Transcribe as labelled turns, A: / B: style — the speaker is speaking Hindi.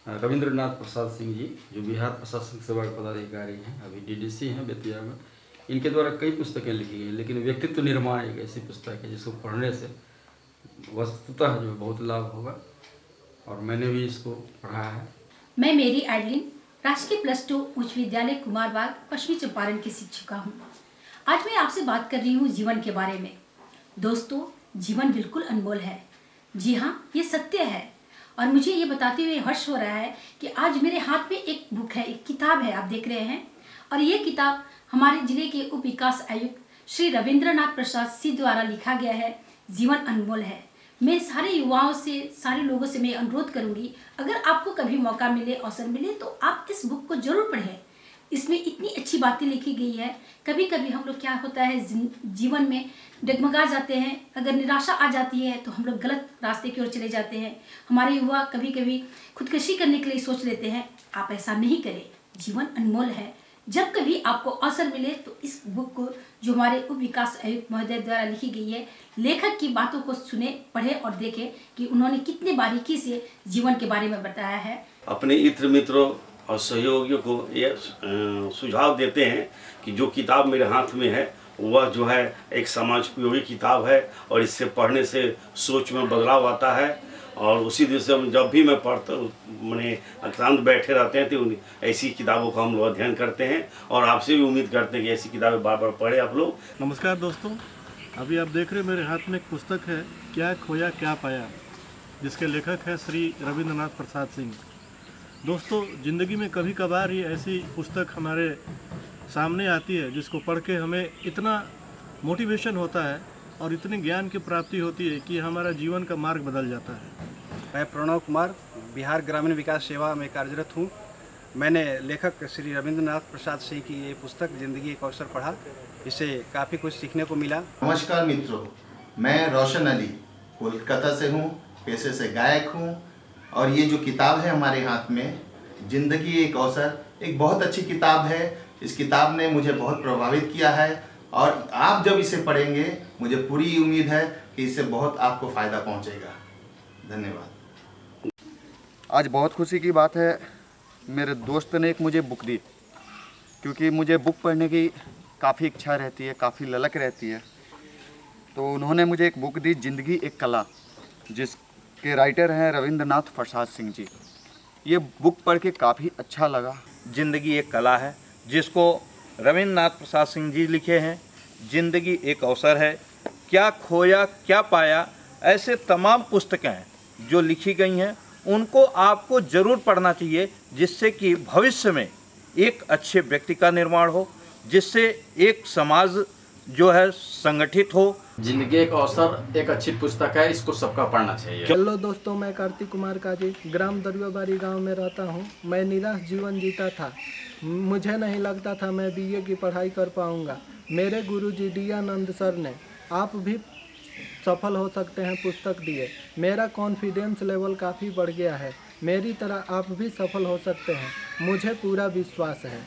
A: रविंद्रनाथ प्रसाद सिंह जी, जो बिहार प्रशासनिक सेवा के पदाधिकारी हैं, अभी डीडीसी हैं बेतिया में। इनके द्वारा कई पुस्तकें लिखी गई, लेकिन व्यक्तित्व निर्माण एक ऐसी पुस्तक है जिसको पढ़ने से वस्तुतः जो बहुत लाभ होगा, और मैंने भी इसको पढ़ा है।
B: मैं मेरी एडलिन राजकीय +2 उच्च विद्यालय कुमारबाग पश्चिमी चंपारण की शिक्षिका हूँ। आज मैं आपसे बात कर रही हूँ जीवन के बारे में। दोस्तों, जीवन बिल्कुल अनमोल है। जी हाँ, ये सत्य है। और मुझे ये बताते हुए हर्ष हो रहा है कि आज मेरे हाथ में एक बुक है, एक किताब है, आप देख रहे हैं। और ये किताब हमारे जिले के उप विकास आयुक्त श्री रविंद्रनाथ प्रसाद सिंह द्वारा लिखा गया है। जीवन अनमोल है। मैं सारे युवाओं से, सारे लोगों से मैं अनुरोध करूंगी, अगर आपको कभी मौका मिले, अवसर मिले, तो आप इस बुक को जरूर पढ़ें। इसमें इतनी अच्छी बातें लिखी गई है। कभी कभी हम लोग, क्या होता है, जीवन में डगमगा जाते हैं। अगर निराशा आ जाती है तो हम लोग गलत रास्ते की ओर चले जाते हैं। हमारे युवा कभी कभी खुदकुशी करने के लिए सोच लेते हैं। आप ऐसा नहीं करें। जीवन अनमोल है। जब कभी आपको अवसर मिले तो इस बुक को, जो हमारे उप विकास आयुक्त महोदय द्वारा लिखी गई है, लेखक की बातों को सुने, पढ़े और देखें कि उन्होंने कितने बारीकी से जीवन के बारे में बताया है।
C: अपने इत्र मित्रों और सहयोगियों को ये सुझाव देते हैं कि जो किताब मेरे हाथ में है वह जो है एक समाजोपयोगी किताब है, और इससे पढ़ने से सोच में बदलाव आता है। और उसी दिन से जब भी मैं पढ़ता मैंने अक्रांत बैठे रहते हैं तो ऐसी किताबों का हम लोग अध्ययन करते हैं, और आपसे भी उम्मीद करते हैं कि ऐसी किताबें बार बार पढ़ें आप लोग।
D: नमस्कार दोस्तों, अभी आप देख रहे हैं मेरे हाथ में एक पुस्तक है, क्या खोया क्या पाया, जिसके लेखक हैं श्री रविंद्रनाथ प्रसाद सिंह। दोस्तों, ज़िंदगी में कभी कभार ही ऐसी पुस्तक हमारे सामने आती है जिसको पढ़ के हमें इतना मोटिवेशन होता है और इतने ज्ञान की प्राप्ति होती है कि हमारा जीवन का मार्ग बदल जाता है।
E: मैं प्रणव कुमार बिहार ग्रामीण विकास सेवा में कार्यरत हूँ। मैंने लेखक श्री रविंद्रनाथ प्रसाद सिंह की ये पुस्तक ज़िंदगी एक अवसर पढ़ा। इससे काफ़ी कुछ सीखने को मिला।
F: नमस्कार मित्रों, मैं रोशन अली कोलकाता से हूँ, पेशे से गायक हूँ। और ये जो किताब है हमारे हाथ में, ज़िंदगी एक अवसर, एक बहुत अच्छी किताब है। इस किताब ने मुझे बहुत प्रभावित किया है, और आप जब इसे पढ़ेंगे मुझे पूरी उम्मीद है कि इससे बहुत आपको फ़ायदा पहुंचेगा। धन्यवाद।
G: आज बहुत खुशी की बात है, मेरे दोस्त ने एक मुझे बुक दी, क्योंकि मुझे बुक पढ़ने की काफ़ी इच्छा रहती है, काफ़ी ललक रहती है। तो उन्होंने मुझे एक बुक दी, ज़िंदगी एक कला, जिसके राइटर हैं रविंद्रनाथ प्रसाद सिंह जी। ये बुक पढ़ के काफ़ी अच्छा लगा।
H: ज़िंदगी एक कला है, जिसको रविंद्रनाथ प्रसाद सिंह जी लिखे हैं। ज़िंदगी एक अवसर है, क्या खोया क्या पाया, ऐसे तमाम पुस्तकें हैं जो लिखी गई हैं, उनको आपको ज़रूर पढ़ना चाहिए, जिससे कि भविष्य में एक अच्छे व्यक्ति का निर्माण हो, जिससे एक समाज जो है संगठित हो।
A: जिंदगी एक अवसर एक अच्छी पुस्तक है, इसको सबका पढ़ना चाहिए।
I: हेलो दोस्तों, मैं कार्तिक कुमार काजी ग्राम दरियाबाड़ी गांव में रहता हूं। मैं निराश जीवन जीता था। मुझे नहीं लगता था मैं बीए की पढ़ाई कर पाऊंगा। मेरे गुरुजी डी आनंद सर ने आप भी सफल हो सकते हैं पुस्तक दिए। मेरा कॉन्फिडेंस लेवल काफ़ी बढ़ गया है। मेरी तरह आप भी सफल हो सकते हैं, मुझे पूरा विश्वास है।